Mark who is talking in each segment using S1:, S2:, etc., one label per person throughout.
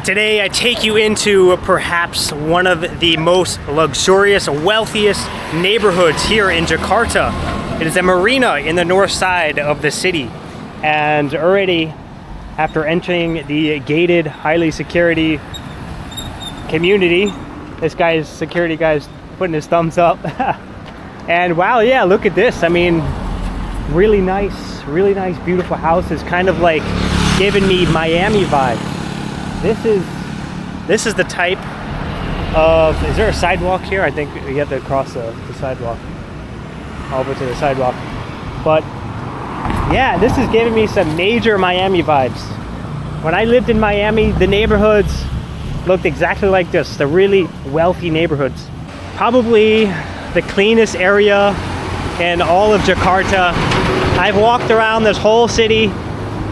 S1: Today I take you into perhaps one of the most luxurious, wealthiest neighborhoods here in Jakarta. It is a marina in the north side of the city. And already, after entering the gated, highly security community, this security guy's putting his thumbs up. And wow, yeah, look at this. I mean, really nice, beautiful houses, kind of like giving me Miami vibes. This is the type of, is there a sidewalk here? I think you have to cross the sidewalk over to the sidewalk. But yeah, this is giving me some major Miami vibes. When I lived in Miami, the neighborhoods looked exactly like this, the really wealthy neighborhoods. Probably the cleanest area in all of Jakarta. I've walked around this whole city.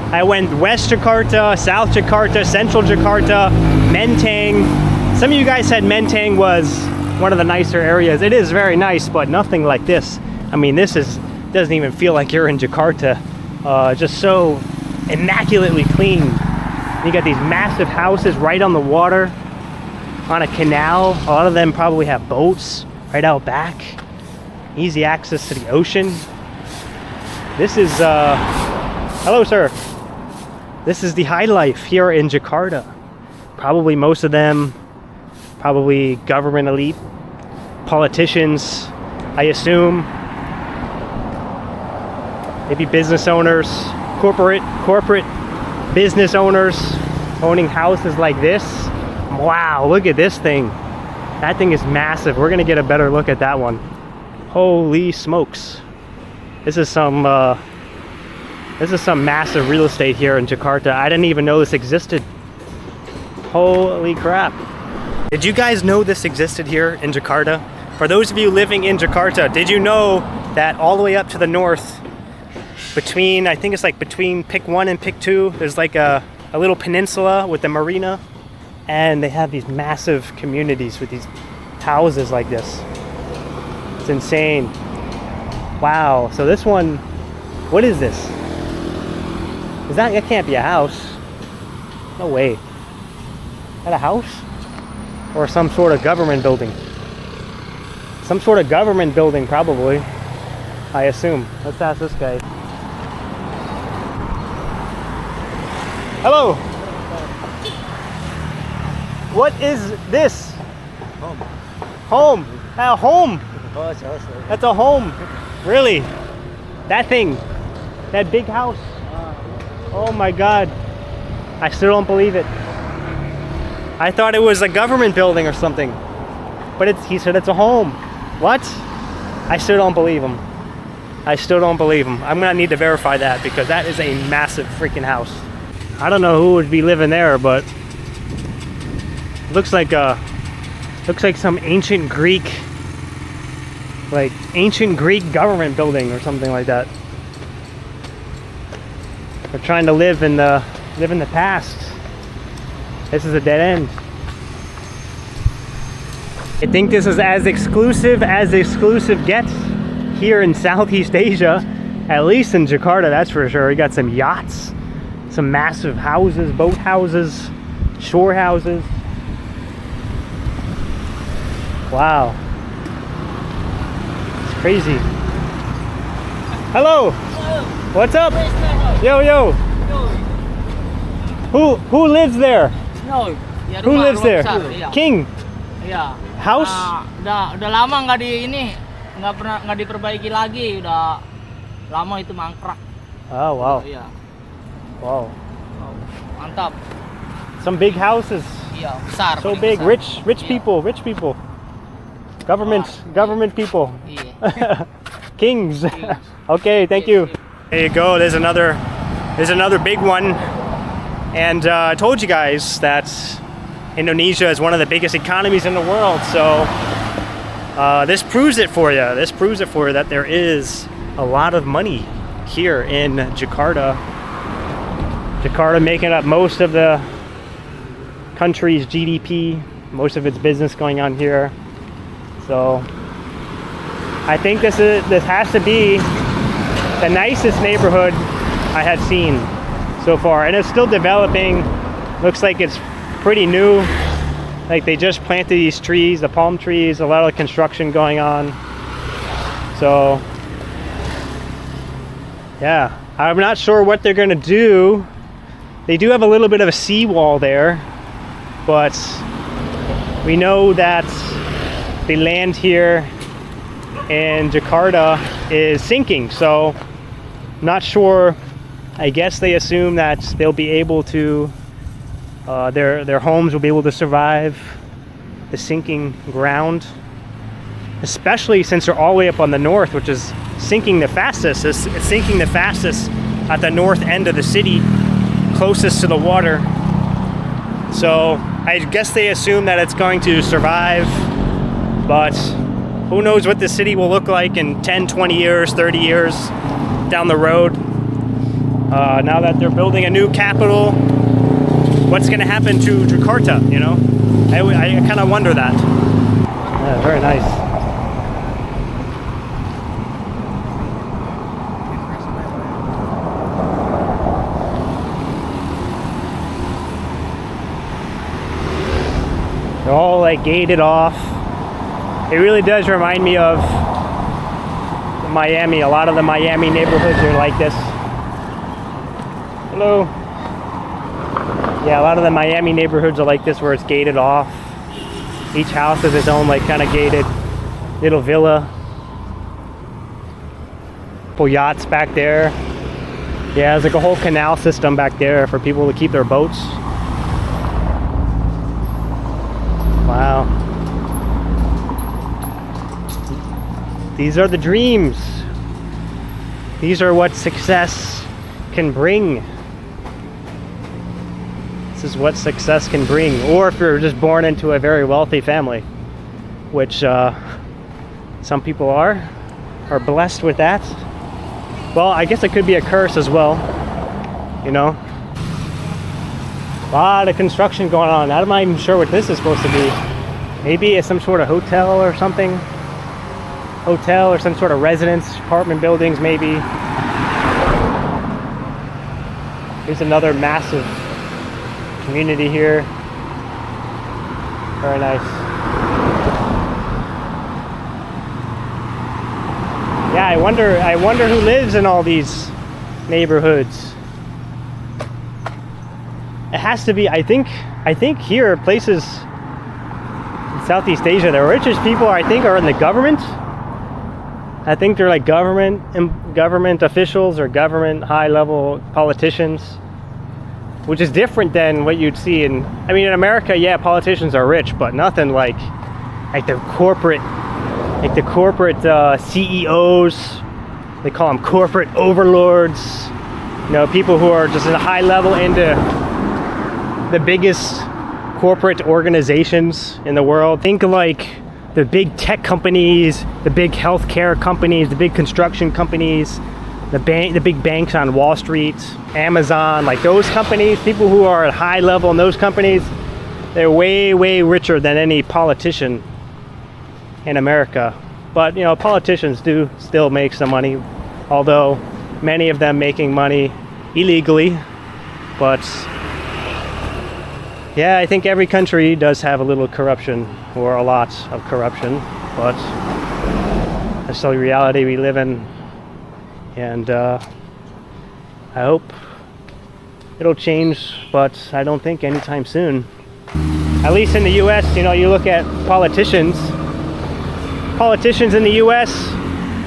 S1: I went West Jakarta, South Jakarta, Central Jakarta, Menteng. Some of you guys said Menteng was one of the nicer areas. It is very nice, but nothing like this. I mean, doesn't even feel like you're in Jakarta. Just so immaculately clean. You got these massive houses right on the water, on a canal. A lot of them probably have boats right out back. Easy access to the ocean. This is, hello sir. This is the high life here in Jakarta. Probably most of them, probably government elite, politicians, I assume. Maybe business owners, corporate business owners owning houses like this. Wow, look at this thing. That thing is massive. We're gonna get a better look at that one. Holy smokes. This is some massive real estate here in Jakarta. I didn't even know this existed. Holy crap. Did you guys know this existed here in Jakarta? For those of you living in Jakarta, did you know that all the way up to the north, between, I think it's like between Pick 1 and Pick 2, there's like a little peninsula with the marina, and they have these massive communities with these houses like this. It's insane. Wow, so this one, what is this? That can't be a house. No way. Is that a house? Or some sort of government building? Some sort of government building, probably. I assume. Let's ask this guy. Hello. What is this?
S2: Home.
S1: Home. A home. That's a home. Really? That thing. That big house. Oh my God. I still don't believe it. I thought it was a government building or something. But he said it's a home. What? I still don't believe him. I still don't believe him. I'm gonna need to verify that because that is a massive freaking house. I don't know who would be living there, but looks like some ancient Greek government building or something like that. They're trying to live in the past. This is a dead end. I think this is as exclusive gets here in Southeast Asia, at least in Jakarta, that's for sure. You got some yachts, some massive houses, boat houses, shore houses. Wow. It's crazy. Hello.
S3: Hello.
S1: What's up? Yo. Who lives there?
S3: No. Ya,
S1: Who lives there?
S3: Besar, iya.
S1: King.
S3: Iya.
S1: House?
S3: Udah lama nggak diperbaiki lagi, udah lama itu mangkrak.
S1: Oh wow.
S3: Iya.
S1: Wow.
S3: Mantap.
S1: Some big houses.
S3: Iya, besar.
S1: So
S3: paling
S1: big,
S3: besar.
S1: rich people. Government people.
S3: Iya.
S1: Kings. Okay, thank you. There you go. There's another big one. And I told you guys that Indonesia is one of the biggest economies in the world. So this proves it for you. This proves it for you that there is a lot of money here in Jakarta. Jakarta making up most of the country's GDP, most of its business going on here. So I think this has to be the nicest neighborhood I have seen so far, and it's still developing. Looks like it's pretty new. Like they just planted these trees, the palm trees, a lot of construction going on. So yeah, I'm not sure what they're gonna do. They do have a little bit of a seawall there, but we know that the land here in Jakarta is sinking, so not sure. I guess they assume that they'll be able to their homes will be able to survive the sinking ground, especially since they're all the way up on the north, which is sinking the fastest. It's sinking the fastest at the north end of the city, closest to the water. So I guess they assume that it's going to survive, but who knows what the city will look like in 10, 20 years, 30 years down the road. Now that they're building a new capital, what's going to happen to Jakarta, you know? I kind of wonder that. Yeah, very nice. They're all like gated off. It really does remind me of Miami. A lot of the Miami neighborhoods are like this. Hello. Yeah, a lot of the Miami neighborhoods are like this, where it's gated off. Each house has its own like kind of gated little villa. Couple yachts back there. Yeah, there's like a whole canal system back there for people to keep their boats. Wow. These are the dreams. These are what success can bring. This is what success can bring. Or if you're just born into a very wealthy family, which some people are blessed with that. Well, I guess it could be a curse as well, you know. A lot of construction going on. I'm not even sure what this is supposed to be. Maybe it's some sort of hotel or something. Hotel or some sort of residence, apartment buildings maybe. Here's another massive community here. Very nice. Yeah, I wonder who lives in all these neighborhoods. It has to be, I think here, places in Southeast Asia, the richest people I think are in the government. I think they're like government officials or government high-level politicians, which is different than what you'd see in, I mean, in America, yeah, politicians are rich, but nothing like the corporate CEOs. They call them corporate overlords. You know, people who are just at a high level into the biggest corporate organizations in the world. Think like the big tech companies, the big healthcare companies, the big construction companies, the big banks on Wall Street, Amazon, like those companies, people who are at high level in those companies, they're way, way richer than any politician in America. But, you know, politicians do still make some money, although many of them making money illegally. But yeah, I think every country does have a little corruption, or a lot of corruption, but that's the reality we live in. And I hope it'll change, but I don't think anytime soon. At least in the US, you know, you look at politicians in the US,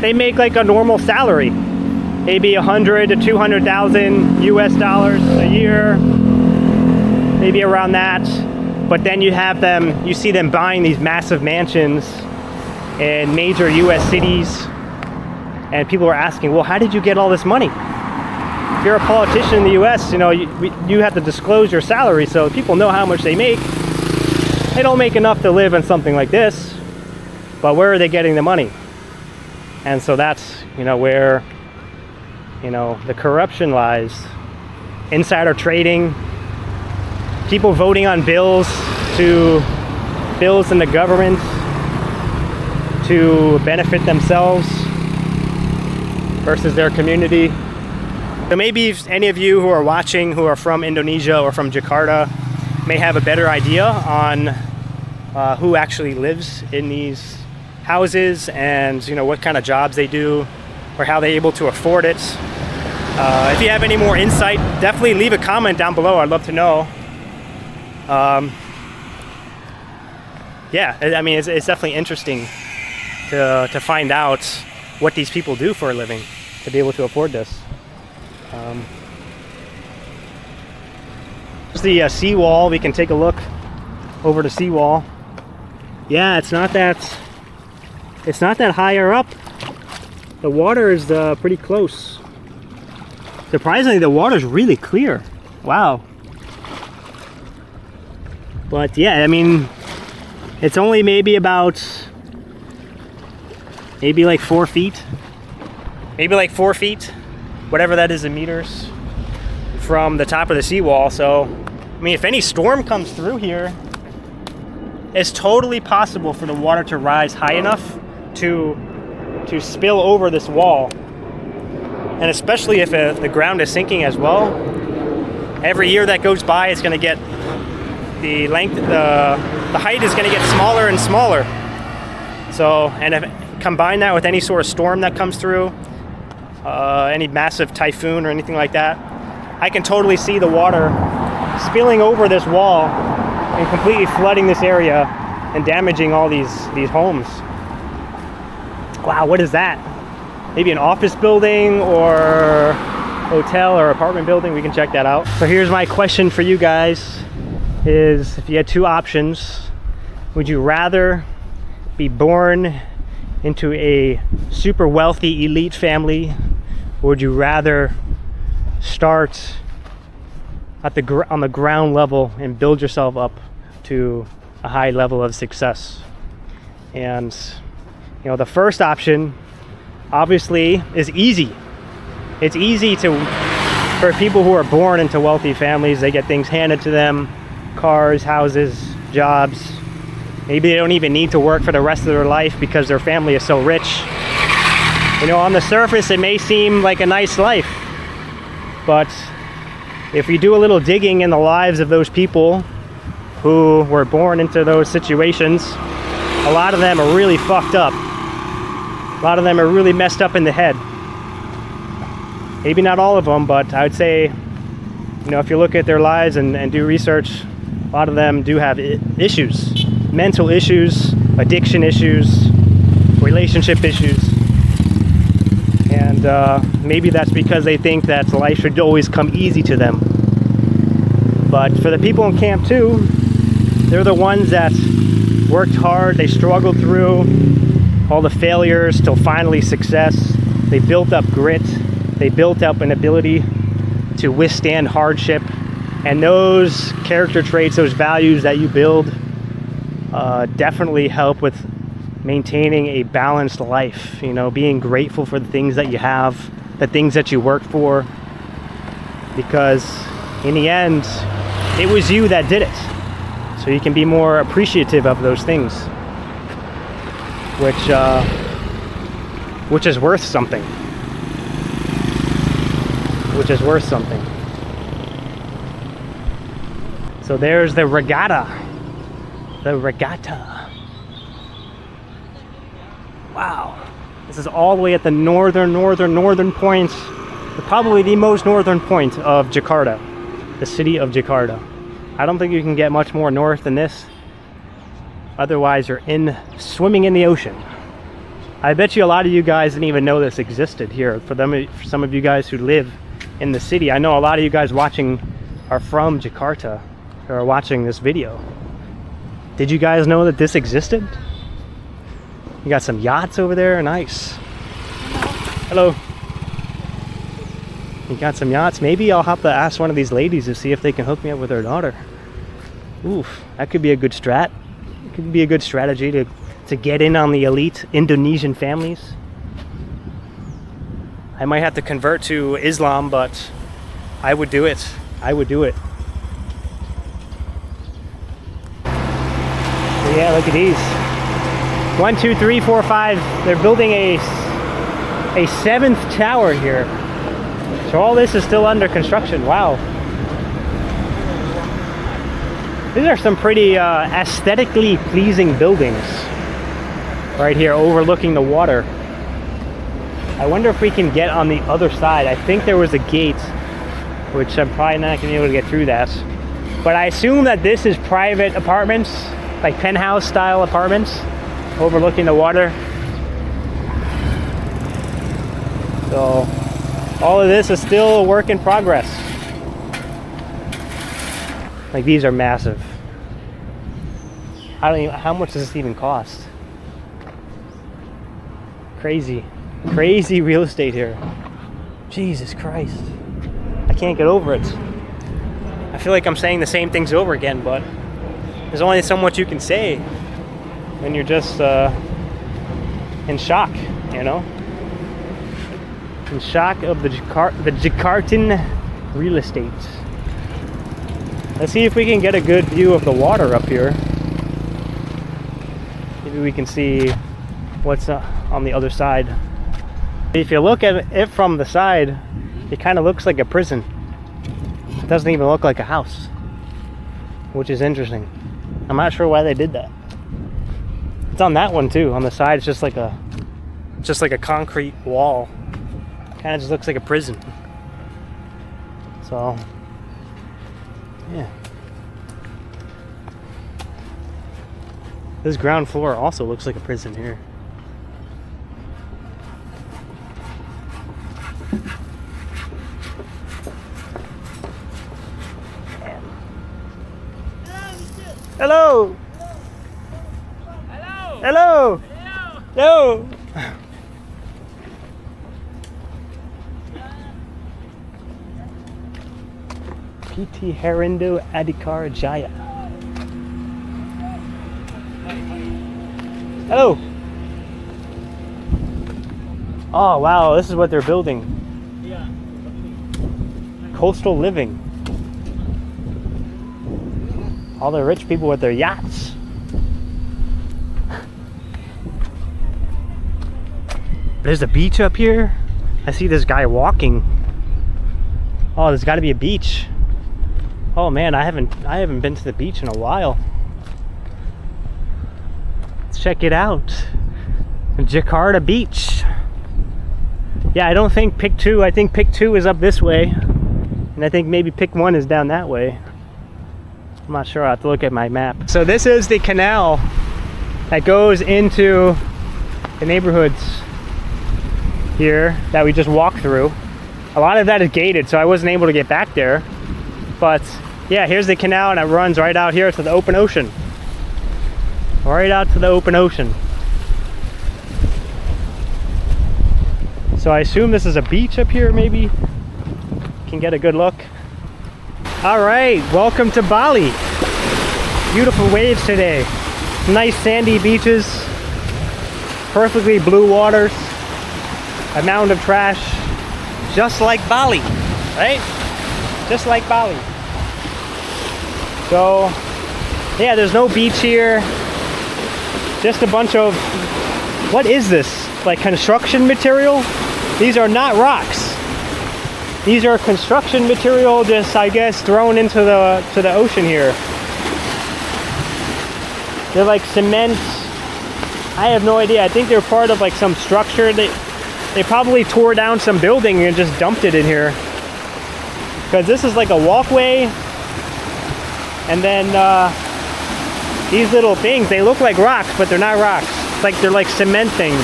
S1: they make like a normal salary, maybe 100 to 200,000 US dollars a year, maybe around that. But then you see them buying these massive mansions in major US cities, and people are asking, well, how did you get all this money? If you're a politician in the US, you know, you have to disclose your salary so people know how much they make. They don't make enough to live in something like this, but where are they getting the money? And so that's, you know, where, you know, the corruption lies. Insider trading, people voting on bills in the government to benefit themselves versus their community. So maybe if any of you who are watching who are from Indonesia or from Jakarta, may have a better idea on who actually lives in these houses and what kind of jobs they do or how they're able to afford it. If you have any more insight, definitely leave a comment down below. I'd love to know. Yeah, I mean, it's definitely interesting to find out what these people do for a living to be able to afford this. Here's the seawall. We can take a look over the seawall. Yeah, it's not that higher up. The water is pretty close. Surprisingly, the water's really clear. Wow. But yeah, I mean, it's only maybe like 4 feet. Maybe like 4 feet, whatever that is in meters, from the top of the seawall. So, I mean, if any storm comes through here, it's totally possible for the water to rise high enough to spill over this wall. And especially if the ground is sinking as well, every year that goes by, it's going to get the height is going to get smaller and smaller. So, and if combine that with any sort of storm that comes through, any massive typhoon or anything like that, I can totally see the water spilling over this wall and completely flooding this area and damaging all these homes. Wow, what is that? Maybe an office building or hotel or apartment building. We can check that out. So here's my question for you guys is, if you had 2 options, would you rather be born into a super wealthy elite family, or would you rather start at on the ground level and build yourself up to a high level of success? And the first option obviously is easy. It's easy for people who are born into wealthy families. They get things handed to them, cars, houses, jobs. Maybe they don't even need to work for the rest of their life because their family is so rich. On the surface, it may seem like a nice life, but if you do a little digging in the lives of those people who were born into those situations, a lot of them are really fucked up. A lot of them are really messed up in the head. Maybe not all of them, but I would say, if you look at their lives and do research, a lot of them do have issues, mental issues, addiction issues, relationship issues. And maybe that's because they think that life should always come easy to them. But for the people in Camp 2, they're the ones that worked hard, they struggled through all the failures till finally success. They built up grit, they built up an ability to withstand hardship, and those character traits, those values that you build definitely help with maintaining a balanced life, being grateful for the things that you have, the things that you worked for, because in the end, it was you that did it. So you can be more appreciative of those things, which is worth something. Which is worth something. So there's the regata. The regata. Wow. This is all the way at the northern point, probably the most northern point of Jakarta, the city of Jakarta. I don't think you can get much more north than this. Otherwise, you're swimming in the ocean. I bet you a lot of you guys didn't even know this existed here. For some of you guys who live in the city, I know a lot of you guys watching are from Jakarta who are watching this video. Did you guys know that this existed? You got some yachts over there, nice. Hello. You got some yachts. Maybe I'll have to ask one of these ladies to see if they can hook me up with their daughter. Oof, that could be a good strat. It could be a good strategy to get in on the elite Indonesian families. I might have to convert to Islam, but I would do it. I would do it. So yeah, look at these. 1, 2, 3, 4, 5. They're building a 7th tower here. So all this is still under construction. Wow. These are some pretty aesthetically pleasing buildings right here overlooking the water. I wonder if we can get on the other side. I think there was a gate, which I'm probably not going to be able to get through that. But I assume that this is private apartments, like penthouse style apartments overlooking the water. So all of this is still a work in progress. Like, these are massive. I don't even, how much does this even cost? Crazy real estate here. Jesus Christ. I can't get over it. I feel like I'm saying the same things over again, but there's only so much you can say when you're just in shock, you know? In shock of the Jakartan real estate. Let's see if we can get a good view of the water up here. Maybe we can see what's on the other side. If you look at it from the side, it kind of looks like a prison. It doesn't even look like a house, which is interesting. I'm not sure why they did that. It's on that one too. On the side, it's just like a concrete wall. Kind of just looks like a prison. So, yeah. This ground floor also looks like a prison here. Hello.
S3: Hello.
S1: Hello. Hello. PT Herindo Adhikar Jaya. Hello. Oh wow, this is what they're building.
S3: Yeah.
S1: Coastal living. All the rich people with their yachts. There's a beach up here. I see this guy walking. Oh, there's got to be a beach. Oh man, I haven't been to the beach in a while. Let's check it out. Jakarta Beach. Yeah, I don't think pick 2. I think pick 2 is up this way, and I think maybe pick 1 is down that way. I'm not sure. I have to look at my map. So this is the canal that goes into the neighborhoods here that we just walked through. A lot of that is gated, so I wasn't able to get back there. But yeah, here's the canal, and it runs right out here to the open ocean. Right out to the open ocean. So I assume this is a beach up here, maybe. Can get a good look. All right, welcome to Bali. Beautiful waves today. Nice sandy beaches. Perfectly blue waters. A mound of trash. Just like Bali, right? Just like Bali. So, yeah, there's no beach here. Just a bunch of, what is this? Like construction material? These are not rocks. These are construction material, just I guess thrown into the ocean here. They're like cement. I have no idea. I think they're part of like some structure. They probably tore down some building and just dumped it in here. Because this is like a walkway. And then these little things, they look like rocks, but they're not rocks. It's like they're like cement things.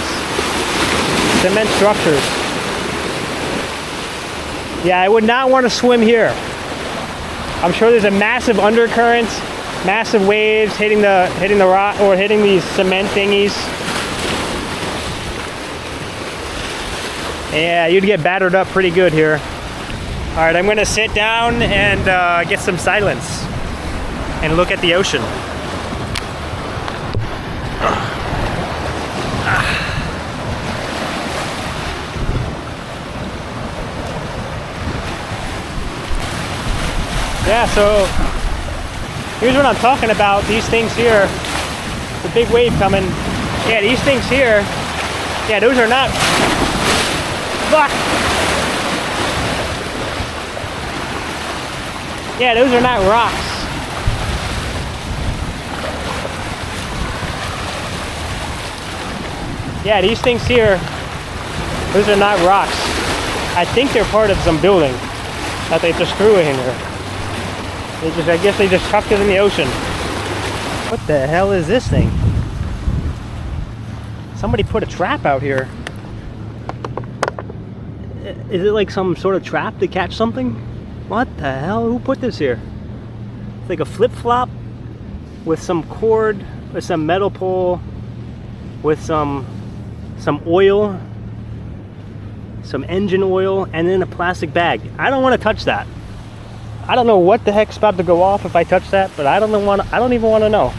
S1: Cement structures. Yeah, I would not want to swim here. I'm sure there's a massive undercurrent, massive waves hitting the rock or hitting these cement thingies. Yeah, you'd get battered up pretty good here. All right, I'm gonna sit down and get some silence and look at the ocean. Yeah, so here's what I'm talking about. These things here, the big wave coming. Yeah, these things here, yeah, those are not, fuck. Yeah, those are not rocks. Yeah, these things here, those are not rocks. I think they're part of some building that they just threw in here. I guess they just chucked it in the ocean. What the hell is this thing? Somebody put a trap out here. Is it like some sort of trap to catch something? What the hell? Who put this here? It's like a flip-flop with some cord, with some metal pole, with some oil, some engine oil, and then a plastic bag. I don't want to touch that. I don't know what the heck's about to go off if I touch that, but I don't even want to know.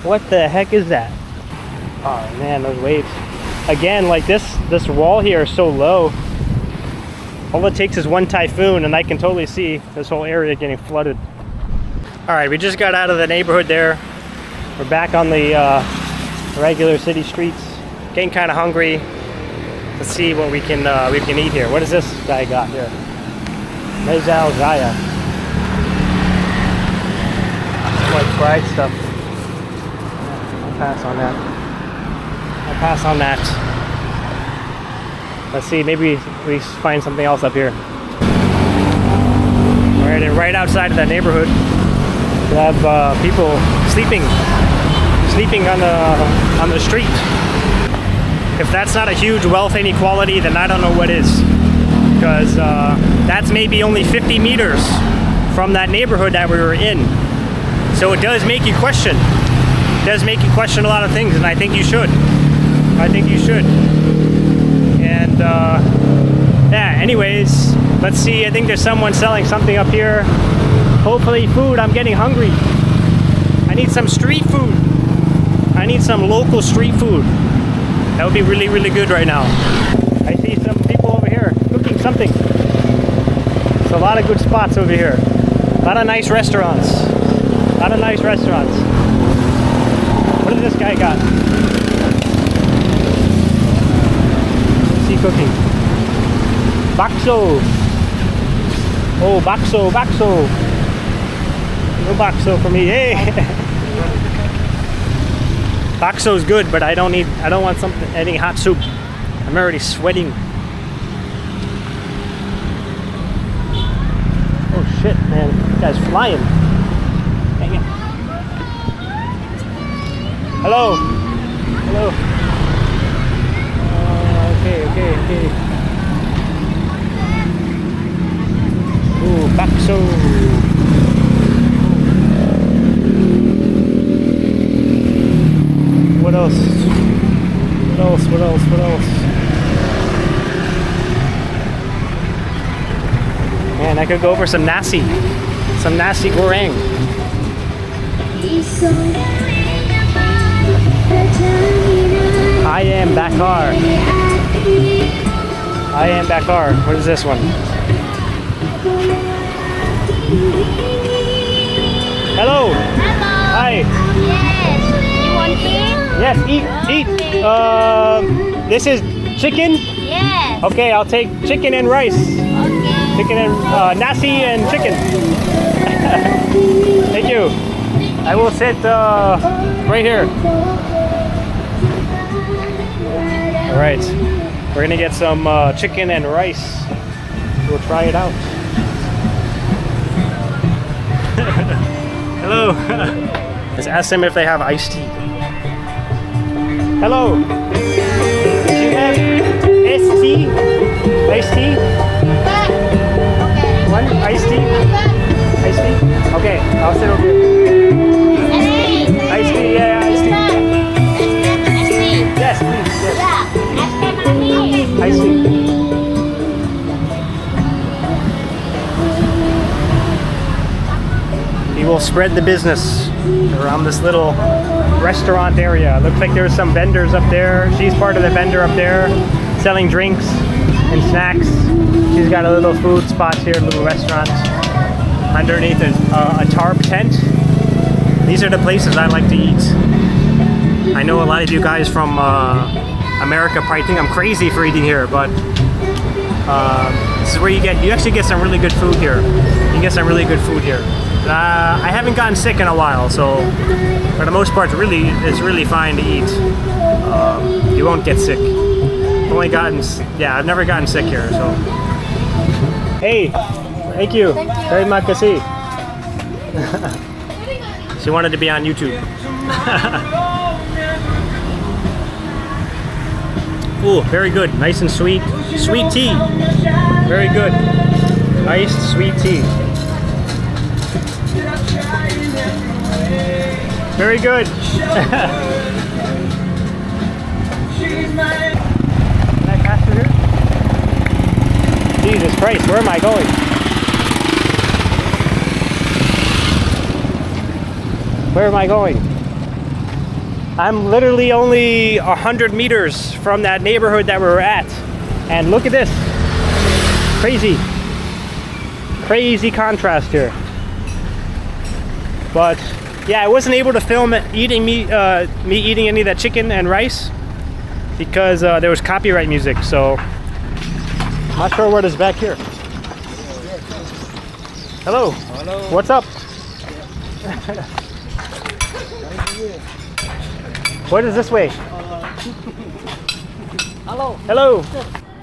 S1: What the heck is that? Oh man, those waves. Again, like this wall here is so low. All it takes is one typhoon and I can totally see this whole area getting flooded. All right, we just got out of the neighborhood there. We're back on the regular city streets. Getting kind of hungry. Let's see what we can eat here. What does this guy got here? Mezal Gaya. Like fried stuff. I'll pass on that. I'll pass on that. Let's see, maybe we find something else up here. All right, and right outside of that neighborhood, we have people sleeping on the street. If that's not a huge wealth inequality, then I don't know what is. Because that's maybe only 50 meters from that neighborhood that we were in. So it does make you question. It does make you question a lot of things, and I think you should. I think you should. And yeah, anyways, let's see. I think there's someone selling something up here. Hopefully food. I'm getting hungry. I need some street food. I need some local street food. That would be really, really good right now. I see some people over here cooking something. There's a lot of good spots over here. A lot of nice restaurants. A lot of nice restaurants. What does this guy got? What's he cooking? Bakso. Oh, bakso, bakso. No bakso for me. Hey. Bakso's good, but I don't want any hot soup. I'm already sweating. Oh shit, man. This guy's flying. Dang it. Hello. Hello. Okay. Ooh, bakso. What else? Man, I could go for some nasi goreng. I am Bakar. What is this one? Hello. Hi.
S2: Yes. You want
S1: Yes,
S2: eat?
S1: eat. This is chicken?
S2: Yes.
S1: Okay, I'll take chicken and rice.
S2: Okay.
S1: Chicken and nasi and chicken. Thank you. I will sit right here. All right, we're gonna get some chicken and rice. We'll try it out. Hello. Let's ask them if they have iced tea. Hello. Do you have iced tea? Iced tea? One iced tea? Iced tea? Okay, I'll sit over here. Iced tea, yeah, iced tea. Yes, please, yes. Iced tea. We will spread the business around this little restaurant area. Looks like there's some vendors up there. She's part of the vendor up there, selling drinks and snacks. She's got a little food spot here, a little restaurant underneath a tarp tent. These are the places I like to eat. I know a lot of you guys from America probably think I'm crazy for eating here, but this is where you actually get some really good food here. You get some really good food here. I haven't gotten sick in a while, so for the most part, it's really fine to eat. You won't get sick. I've never gotten sick here, so. Hey, thank you. Very much kasih. She wanted to be on YouTube. Ooh, very good. Nice and sweet. Sweet tea. Very good. Iced sweet tea. Very good. Can I pass through here? Jesus Christ, where am I going? Where am I going? I'm literally only 100 meters from that neighborhood that we're at. And look at this. Crazy. Crazy contrast here. But yeah, I wasn't able to film me eating any of that chicken and rice because there was copyright music, so I'm not sure what is back here. Hello. Hello. What's up? What is this way?
S3: Hello.
S1: Hello.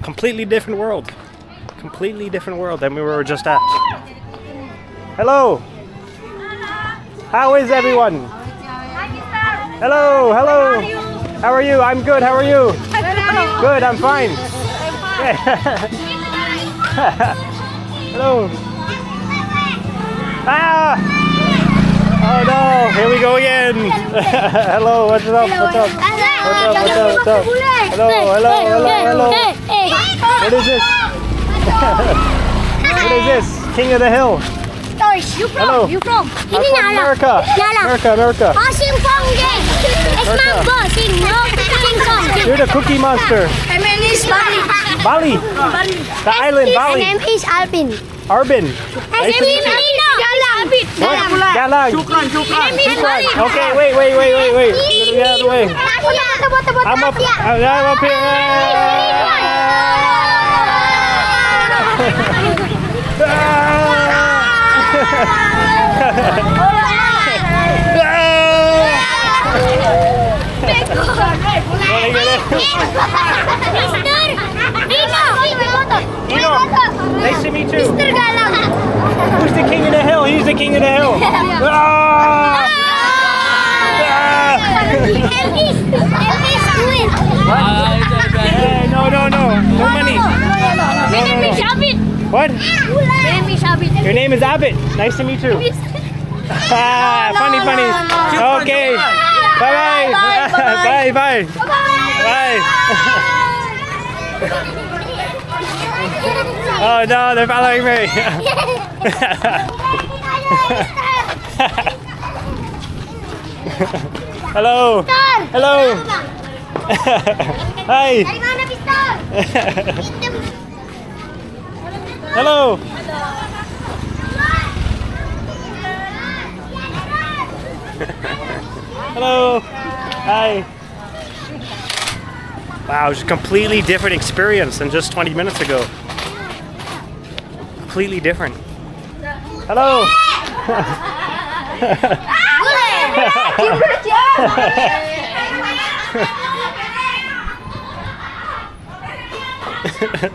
S1: Completely different world. Completely different world than we were just at. Hello. How is everyone? Hello, hello. How are you? I'm good. How are you? Good, I'm fine. Hello. Ah! Oh no, here we go again. Hello, what's up? What's up? What's up? What's up? What's up? Hello, hello, hello, hello. What is this? What is this? King of the Hill.
S2: You from?
S1: Hello.
S2: You from?
S1: I'm from America. America. You're the Cookie Monster.
S2: My name is
S1: Bali. The island, Bali.
S2: My name is Alvin.
S1: Arbin. Nice to meet you. What? Galang.
S3: Shukran.
S1: Okay, wait. Get out of the way. I'm up here. Nice to meet you. Who's the king of the hill? He's the king of the hill. No money. What? Your name is Abid. Nice to meet you. Funny. Okay. Bye. Bye. Oh no, they're following me. Hello. Hi. Hello. Hello. Hi. Wow, it's a completely different experience than just 20 minutes ago. Completely different. Hello.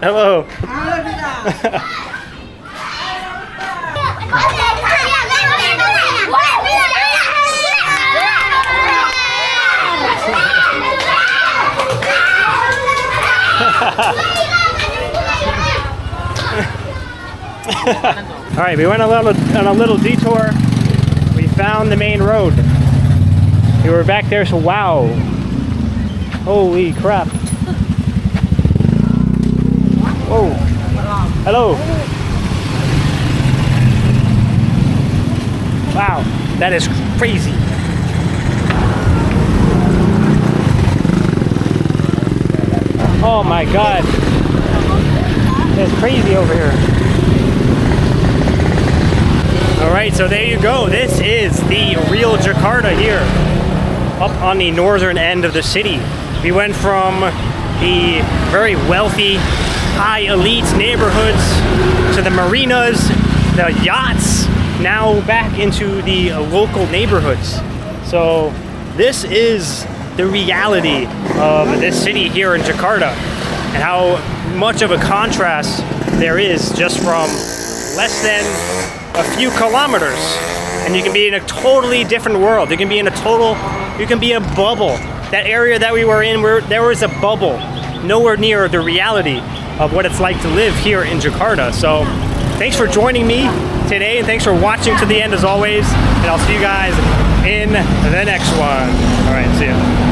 S1: Hello. All right, we went on a little detour. We found the main road. We were back there, so wow. Holy crap. Whoa. Hello. Wow, that is crazy. Oh my God. It's crazy over here. All right, so there you go. This is the real Jakarta here, up on the northern end of the city. We went from the very wealthy, high elite neighborhoods to the marinas, the yachts, now back into the local neighborhoods. So this is the reality of this city here in Jakarta, and how much of a contrast there is just from less than a few kilometers, and you can be in a totally different world. You can be in a bubble. That area that we were in, where there was a bubble, nowhere near the reality of what it's like to live here in Jakarta. So thanks for joining me today, and thanks for watching to the end as always, and I'll see you guys in the next one. All right, see ya.